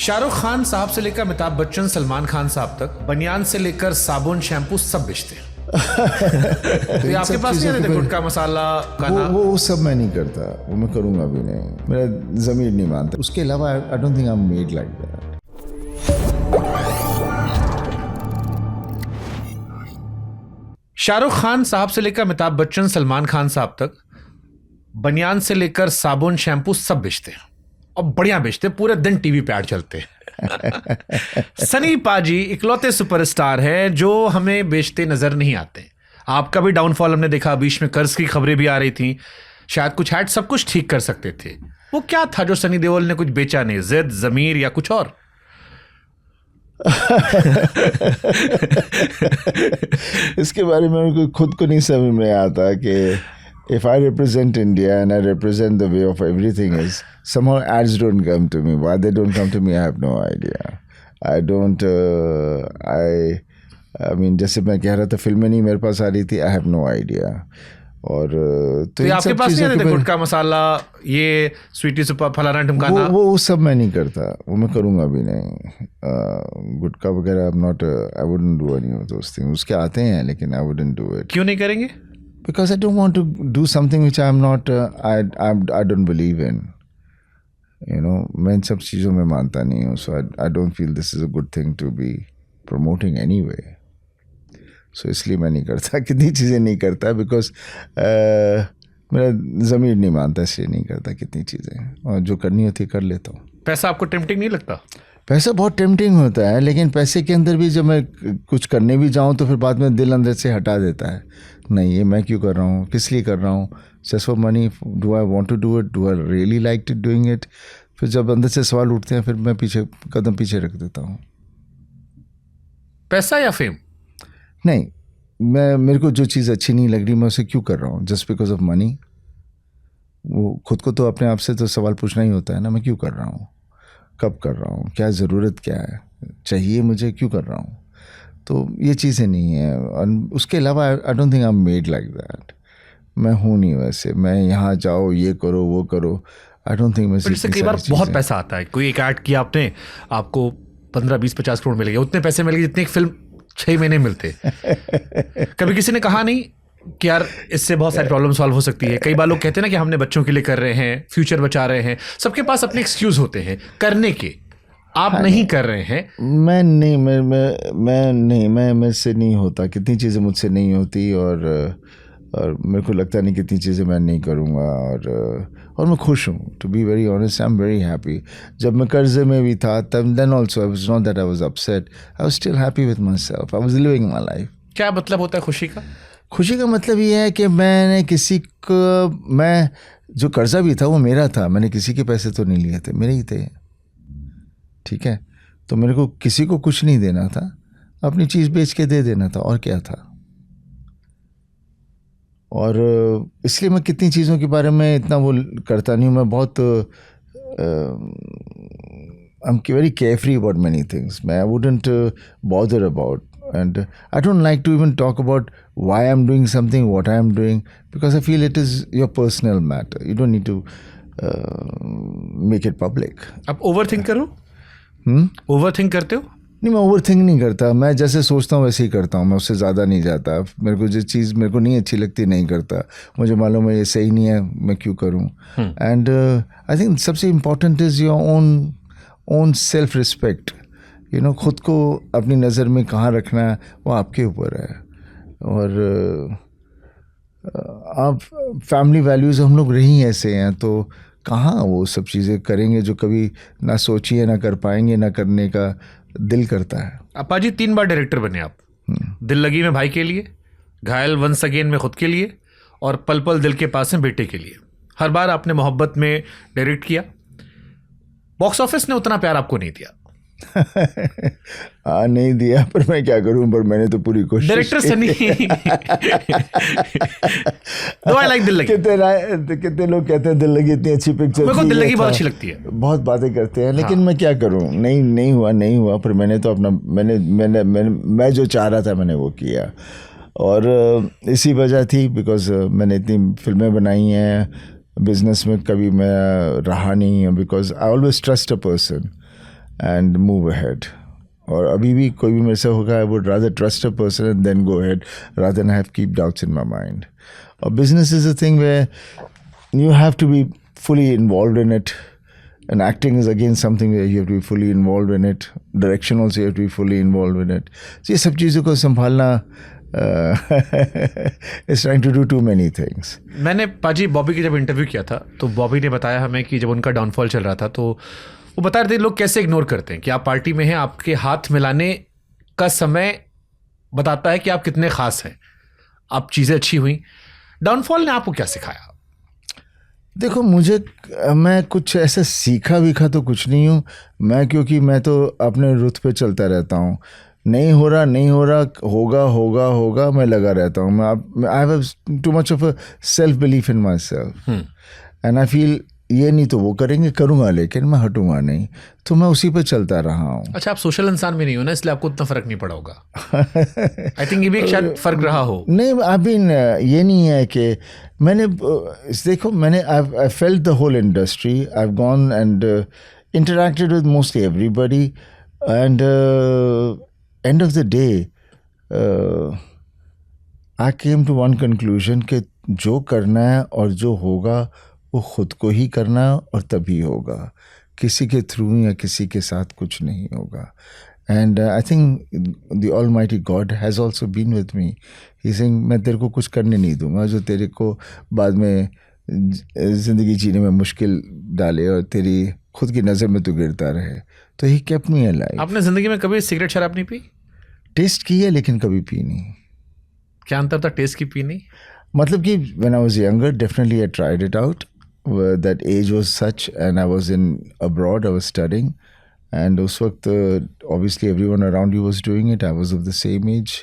शाहरुख खान साहब से लेकर अमिताभ बच्चन, सलमान खान साहब तक बनियान से लेकर साबुन, शैम्पू सब बेचते हैं। तो ये आपके पास नहीं रहते गुटखा, मसाला, खाना? वो सब मैं नहीं करता, वो मैं करूँगा भी नहीं, मेरा ज़मीर नहीं मानता। उसके अलावा I don't think I am made like that. Shahrukh Khan साहब से लेकर अमिताभ बच्चन, सलमान खान साहब तक बनियान से लेकर साबुन, शैम्पू सब बेचते हैं और बढ़िया बेचते हैं, पूरे दिन टीवी पे ऐड चलते हैं। सनी पाजी इकलौते सुपरस्टार हैं जो हमें बेचते नजर नहीं आते। आपका भी डाउनफॉल हमने देखा, बीच में कर्ज की खबरें भी आ रही थी, शायद कुछ ऐड सब कुछ ठीक कर सकते थे। वो क्या था जो सनी देओल ने कुछ बेचा नहीं? जिद, जमीर या कुछ और? इसके बारे में उनको खुद को नहीं समझ में आता कि if I represent India and I represent the way of everything is, somehow ads don't come to me. Why they don't come to me, I have no idea. I don't, I mean, जैसे मैं कह रहा था फिल्में नहीं मेरे पास आ रही थी, I have no idea. और तो आपके पास नहीं रहते गुटखा, मसाला, ये स्वीटी सुपर, फलाना ढमकाना? वो सब मैं नहीं करता, वो मैं करूँगा भी नहीं। गुटखा वगैरह I wouldn't do any of those things. उसके आते हैं लेकिन I wouldn't do it. क्यों नहीं करेंगे? Because I don't want to do something which I'm not, I don't believe in. You know, मैं इन सब चीज़ों में मानता नहीं हूँ, so I don't feel this is a good thing to be promoting anyway. So इसलिए मैं नहीं करता, कितनी चीज़ें नहीं करता, because मेरा ज़मीर नहीं मानता, इसलिए नहीं करता कितनी चीज़ें, और जो करनी होती कर लेता हूँ। पैसा आपको टेम्पटिंग नहीं लगता? पैसा बहुत टेम्पटिंग होता है, लेकिन पैसे के अंदर भी जब मैं कुछ करने भी जाऊँ तो फिर बाद में दिल अंदर से हटा देता है, नहीं ये मैं क्यों कर रहा हूँ, किस लिए कर रहा हूँ, just for money, do I want to do it, do I really like to doing it? फिर जब अंदर से सवाल उठते हैं फिर मैं कदम पीछे रख देता हूँ। पैसा या फेम? नहीं, मेरे को जो चीज़ अच्छी नहीं लग रही मैं उसे क्यों कर रहा हूँ, जस्ट बिकॉज ऑफ मनी? वो खुद को तो अपने आप से तो सवाल पूछना ही होता है ना, मैं क्यों कर रहा हूँ, कब कर रहा हूँ, क्या ज़रूरत क्या है, चाहिए मुझे, क्यों कर रहा हूँ? तो ये चीज़ें नहीं है। और उसके अलावा I don't think I am made like that. मैं हूँ नहीं वैसे, मैं यहाँ जाओ ये करो वो करो, आई डोंट थिंक। इससे कई बार बहुत पैसा आता है, कोई एक ऐड किया आपने, आपको 15-20-50 करोड़ मिल गए, उतने पैसे मिल गए जितनी एक फिल्म 6 महीने मिलते। कभी किसी ने कहा नहीं कि यार इससे बहुत सारी प्रॉब्लम सॉल्व हो सकती है? कई बार लोग कहते हैं ना कि हमने बच्चों के लिए कर रहे हैं, फ्यूचर बचा रहे हैं, सबके पास अपने एक्सक्यूज होते हैं करने के, आप नहीं कर रहे हैं। मैं नहीं, मैं मेरे से नहीं होता, कितनी चीज़ें मुझसे नहीं होती, और मेरे को लगता नहीं कितनी चीज़ें मैं नहीं करूँगा, और मैं खुश हूँ। To be very honest, I am very happy. जब मैं कर्जे में भी था तब then also I was not that I was upset, I was still happy with my self, I was living my life. क्या मतलब होता है खुशी का? खुशी का मतलब ये है कि मैंने किसी को, मैं जो कर्जा भी था वो मेरा था, मैंने किसी के पैसे तो नहीं लिए थे, मेरे ही थे, ठीक है? तो मेरे को किसी को कुछ नहीं देना था, अपनी चीज़ बेच के दे देना था, और क्या था? और इसलिए मैं कितनी चीज़ों के बारे में इतना वो करता नहीं हूँ। मैं बहुत I am very carefree about many things. मैं I wouldn't bother about, and I don't like to even talk about why I'm doing something, what I am doing, because I feel it is your personal matter. You don't need to make it public. आप overthink करो? Overthink करते हो? नहीं, मैं overthink नहीं करता, मैं जैसे सोचता हूँ वैसे ही करता हूँ, मैं उससे ज़्यादा नहीं जाता। मेरे को जो चीज़ मेरे को नहीं अच्छी लगती नहीं करता, मुझे मालूम है ये सही नहीं है, मैं क्यों करूँ? एंड आई थिंक सबसे important is your own self respect. You know, खुद को अपनी नज़र में कहाँ रखना है वो आपके ऊपर है। और आप फैमिली वैल्यूज़ हम लोग रही ऐसे हैं, तो कहाँ वो सब चीज़ें करेंगे जो कभी ना सोचिए, ना कर पाएंगे, ना करने का दिल करता है। अपा जी 3 बार डायरेक्टर बने आप। दिल लगी में भाई के लिए, घायल वंस अगेन में खुद के लिए, और पल पल दिल के पास में बेटे के लिए। हर बार आपने मोहब्बत में डायरेक्ट किया। बॉक्स ऑफिस ने उतना प्यार आपको नहीं दिया। नहीं दिया, पर मैं क्या करूं, पर मैंने तो पूरी कोशिश। डायरेक्टर सनी दो आई लाइक दिल लगी। कितने लोग कहते हैं दिल लगी इतनी अच्छी पिक्चर, मेरे को दिल लगी बहुत अच्छी लगती है, बहुत बातें करते हैं, लेकिन मैं क्या करूं, नहीं हुआ। पर मैंने तो अपना मैं जो चाह रहा था मैंने वो किया, और इसी वजह थी बिकॉज मैंने इतनी फिल्में बनाई हैं। बिजनेस में कभी मैं रहा नहीं है, because I always trust a person, and move ahead. और अभी भी कोई भी मेरे से होगा, I would rather trust a person and then go ahead rather than have keep doubts in my mind. Or business is a thing where you have to be fully involved in it, and acting is again something where you have to be fully involved in it. Direction also you have to be fully involved in it. So ये सब चीज़ों को संभालना is trying to do too many things. मैंने पाजी बॉबी की जब interview किया था तो बॉबी ने बताया हमें कि जब उनका डाउनफॉल चल रहा था तो वो बता रहे थे लोग कैसे इग्नोर करते हैं कि आप पार्टी में हैं, आपके हाथ मिलाने का समय बताता है कि आप कितने खास हैं, आप चीज़ें अच्छी हुई। डाउनफॉल ने आपको क्या सिखाया? देखो मैं कुछ ऐसा सीखा वीखा तो कुछ नहीं हूँ मैं, क्योंकि मैं तो अपने रुत पे चलता रहता हूँ। नहीं हो रहा होगा मैं लगा रहता हूँ। मैं I have too much of a self belief in my self and I feel ये नहीं तो वो करेंगे, करूँगा लेकिन मैं हटूंगा नहीं, तो मैं उसी पे चलता रहा हूँ। अच्छा, आप सोशल इंसान में नहीं हो ना, इसलिए आपको उतना फर्क नहीं पड़ा होगा। आई थिंक ये भी एक शायद फर्क रहा हो। नहीं, अभी ये नहीं है कि मैंने देखो मैंने I felt the whole industry, I have gone and interacted with mostly everybody and end of the day I came to one conclusion कि जो करना है और जो होगा वो खुद को ही करना और तभी होगा, किसी के थ्रू या किसी के साथ कुछ नहीं होगा। And I think the almighty God has also been with me. He saying मैं तेरे को कुछ करने नहीं दूंगा जो तेरे को बाद में ज़िंदगी जीने में मुश्किल डाले और तेरी खुद की नज़र में तो गिरता रहे। तो ही केप्ट मी अलाइव। आपने ज़िंदगी में कभी सिगरेट शराब नहीं पी? टेस्ट की है लेकिन कभी पी नहीं। क्या अंतर था टेस्ट की, पी नहीं? मतलब कि when I was younger definitely I tried it out. That age was such, and I was abroad, I was studying, and उस वक्त obviously everyone around you was doing it, I was of the same age,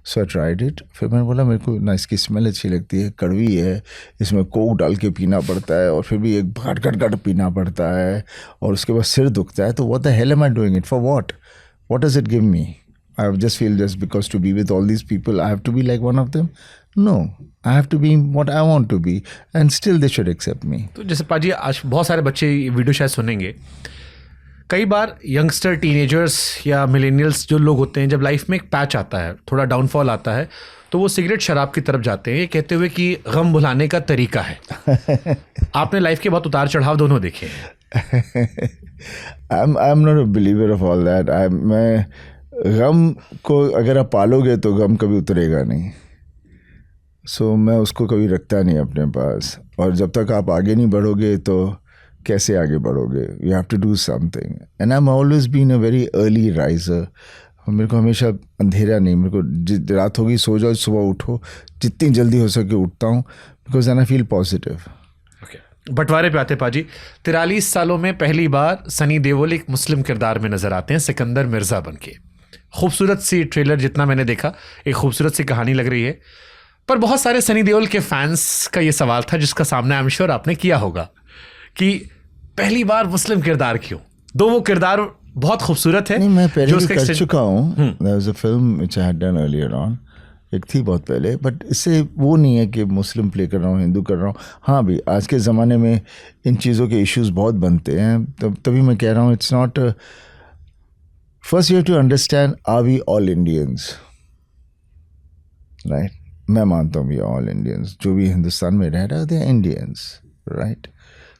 so I tried it। फिर मैंने बोला मेरे को ना इसकी smell अच्छी लगती है, कड़वी है, इसमें कोक डाल के पीना पड़ता है और फिर भी एक घट पीना पड़ता है और उसके बाद सिर दुखता है, तो what the hell am I doing it for? What does it give me? I just feel just because to be with all these people I have to be like one of them? No, I have to be what I want to be and still they should accept me। तो जैसे पाजी आज बहुत सारे बच्चे video शायद सुनेंगे, कई बार यंगस्टर, टीनेजर्स या मिलेनियल्स जो लोग होते हैं, जब लाइफ में एक पैच आता है, थोड़ा डाउनफॉल आता है, तो वो सिगरेट शराब की तरफ जाते हैं, ये कहते हुए कि गम भुलाने का तरीका है। आपने लाइफ के बहुत उतार चढ़ाव दोनों देखे हैं। I'm not a believer of all that। मैं गम को अगर आप पालोगे तो गम कभी उतरेगा नहीं, सो मैं उसको कभी रखता नहीं अपने पास। और जब तक आप आगे नहीं बढ़ोगे तो कैसे आगे बढ़ोगे? You have to do something and I am always been a very early riser. मेरे को हमेशा अंधेरा नहीं, मेरे को रात होगी सो जाओ, सुबह उठो, जितनी जल्दी हो सके उठता हूँ, बिकॉज आई फील पॉजिटिव। बंटवारे पे आते पाजी, 43 सालों में पहली बार सनी देओल एक मुस्लिम किरदार में नजर आते हैं, सिकंदर मिर्ज़ा बन के। खूबसूरत सी ट्रेलर, जितना मैंने देखा एक खूबसूरत सी कहानी लग रही है, पर बहुत सारे सनी देओल के फैंस का ये सवाल था जिसका सामना आई एम श्योर आपने किया होगा कि पहली बार मुस्लिम किरदार क्यों? दो वो किरदार बहुत खूबसूरत है। नहीं, मैं पहले भी कर चुका हूँ। There was a film which I had done earlier on, एक थी बहुत पहले, बट इससे वो नहीं है कि मुस्लिम प्ले कर रहा हूँ, हिंदू कर रहा हूँ। हाँ भी आज के ज़माने में इन चीज़ों के इश्यूज बहुत बनते हैं, तभी मैं कह रहा हूँ it's not. First you have to understand, are we all Indians, right? मैं मानता हूँ वी ऑल इंडियंस, जो भी हिंदुस्तान में रह रहा है दे आर इंडियंस, राइट?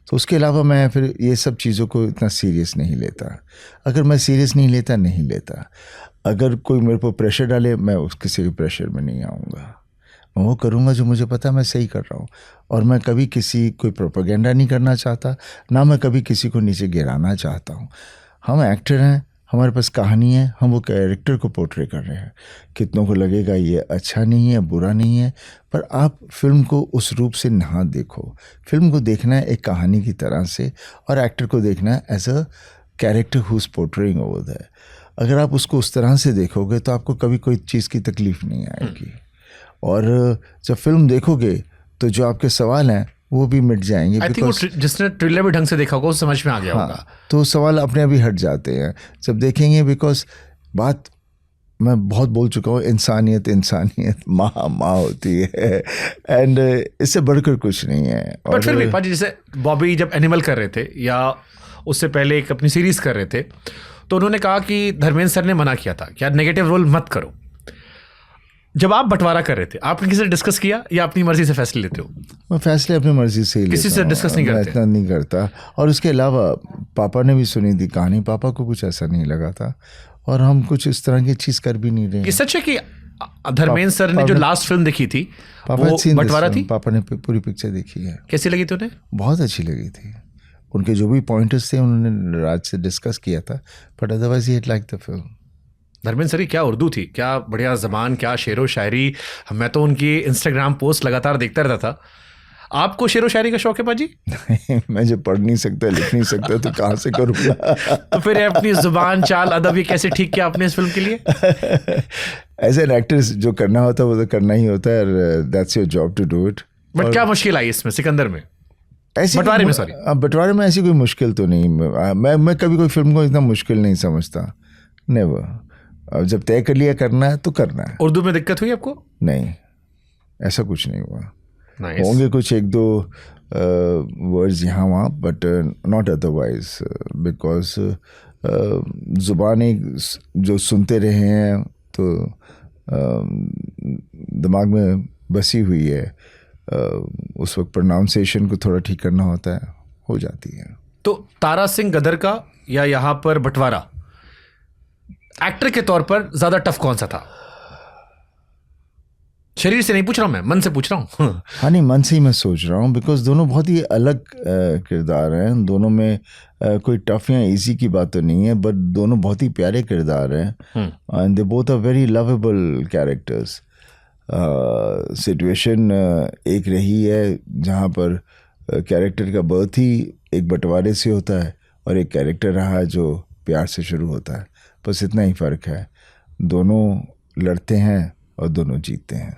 तो उसके अलावा मैं फिर ये सब चीज़ों को इतना सीरियस नहीं लेता। अगर मैं सीरियस नहीं लेता, अगर कोई मेरे को प्रेशर डाले, मैं उस किसी के प्रेशर में नहीं आऊँगा। मैं वो करूँगा जो मुझे पता है मैं सही कर रहा हूँ, और मैं कभी कोई प्रोपेगेंडा नहीं करना चाहता, ना मैं कभी किसी को नीचे गिराना चाहता हूँ। हम एक्टर हैं, हमारे पास कहानी है, हम वो कैरेक्टर को पोर्ट्रे कर रहे हैं। कितनों को लगेगा ये अच्छा नहीं है, बुरा नहीं है, पर आप फिल्म को उस रूप से ना देखो। फिल्म को देखना है एक कहानी की तरह से, और एक्टर को देखना है as a character who is portraying over there. अगर आप उसको उस तरह से देखोगे तो आपको कभी कोई चीज़ की तकलीफ़ नहीं आएगी, और जब फिल्म देखोगे तो जो आपके सवाल हैं वो भी मिट जाएंगे। आई थिंक जिसने ट्रेलर भी ढंग से देखा होगा वो समझ में आ गया होगा। तो सवाल अपने आप ही हट जाते हैं जब देखेंगे, बिकॉज बात मैं बहुत बोल चुका हूँ, इंसानियत माँ होती है, एंड इससे बढ़कर कुछ नहीं है। बट फिर भी पाजी, जैसे बॉबी जब एनिमल कर रहे थे या उससे पहले एक अपनी सीरीज़ कर रहे थे, तो उन्होंने कहा कि धर्मेंद्र सर ने मना किया था कि यार नेगेटिव रोल मत करो। जब आप बंटवारा कर रहे थे, आपने किसी से डिस्कस किया या अपनी मर्जी से फैसले लेते हो? मैं फैसले अपनी मर्जी से ही लेता हूँ, किसी से डिस्कस नहीं करते? इतना नहीं करता। और उसके अलावा पापा ने भी सुनी थी कहानी, पापा को कुछ ऐसा नहीं लगा था और हम कुछ इस तरह की चीज़ कर भी नहीं रहे। ये सच है कि धर्मेंद्र सर ने जो लास्ट फिल्म देखी थी वो बंटवारा थी? पापा ने पूरी पिक्चर देखी है। कैसी लगी थी उन्हें? बहुत अच्छी लगी थी। उनके जो भी पॉइंटर्स थे उन्होंने राज से डिस्कस किया था, but otherwise he like the film. Dharmendra sir की क्या उर्दू थी, क्या बढ़िया ज़बान, क्या शेरो शायरी। मैं तो उनकी इंस्टाग्राम पोस्ट लगातार देखता रहता था। आपको शेरो शायरी का शौक है पाजी? मैं जो पढ़ नहीं सकता, लिख नहीं सकता, तो कहाँ से करूँगा? तो फिर अपनी जुबान, चाल, अदब ये कैसे ठीक किया आपने इस फिल्म के लिए? एज एन एक्टर जो करना होता है वो तो करना ही होता है, that's your job to do it. But क्या मुश्किल आई इसमें, सिकंदर में, बंटवारे में? सॉरी, बंटवारे में ऐसी कोई मुश्किल तो नहीं। मैं कभी कोई फिल्म को इतना मुश्किल नहीं समझता, नेवर। अब जब तय कर लिया करना है तो करना है। उर्दू में दिक्कत हुई आपको? नहीं, ऐसा कुछ नहीं हुआ। nice. होंगे कुछ एक दो वर्ड्स यहाँ वहाँ, बट नॉट अदरवाइज, बिकॉज ज़ुबान एक जो सुनते रहे हैं तो दिमाग में बसी हुई है। उस वक्त प्रोनाउंसिएशन को थोड़ा ठीक करना होता है, हो जाती है। तो तारा सिंह गदर का या यहाँ पर बंटवारा, एक्टर के तौर पर ज्यादा टफ कौन सा था? शरीर से नहीं पूछ रहा हूं, मैं मन से पूछ रहा हूँ। हाँ नहीं, मन से ही मैं सोच रहा हूँ, बिकॉज दोनों बहुत ही अलग किरदार हैं। दोनों में कोई टफ या इजी की बात तो नहीं है, बट दोनों बहुत ही प्यारे किरदार हैं and they both are very lovable characters. Situation एक रही है जहाँ पर कैरेक्टर का बर्थ ही एक बंटवारे से होता है और एक कैरेक्टर रहा जो प्यार से शुरू होता है। बस इतना ही फ़र्क है। दोनों लड़ते हैं और दोनों जीतते हैं।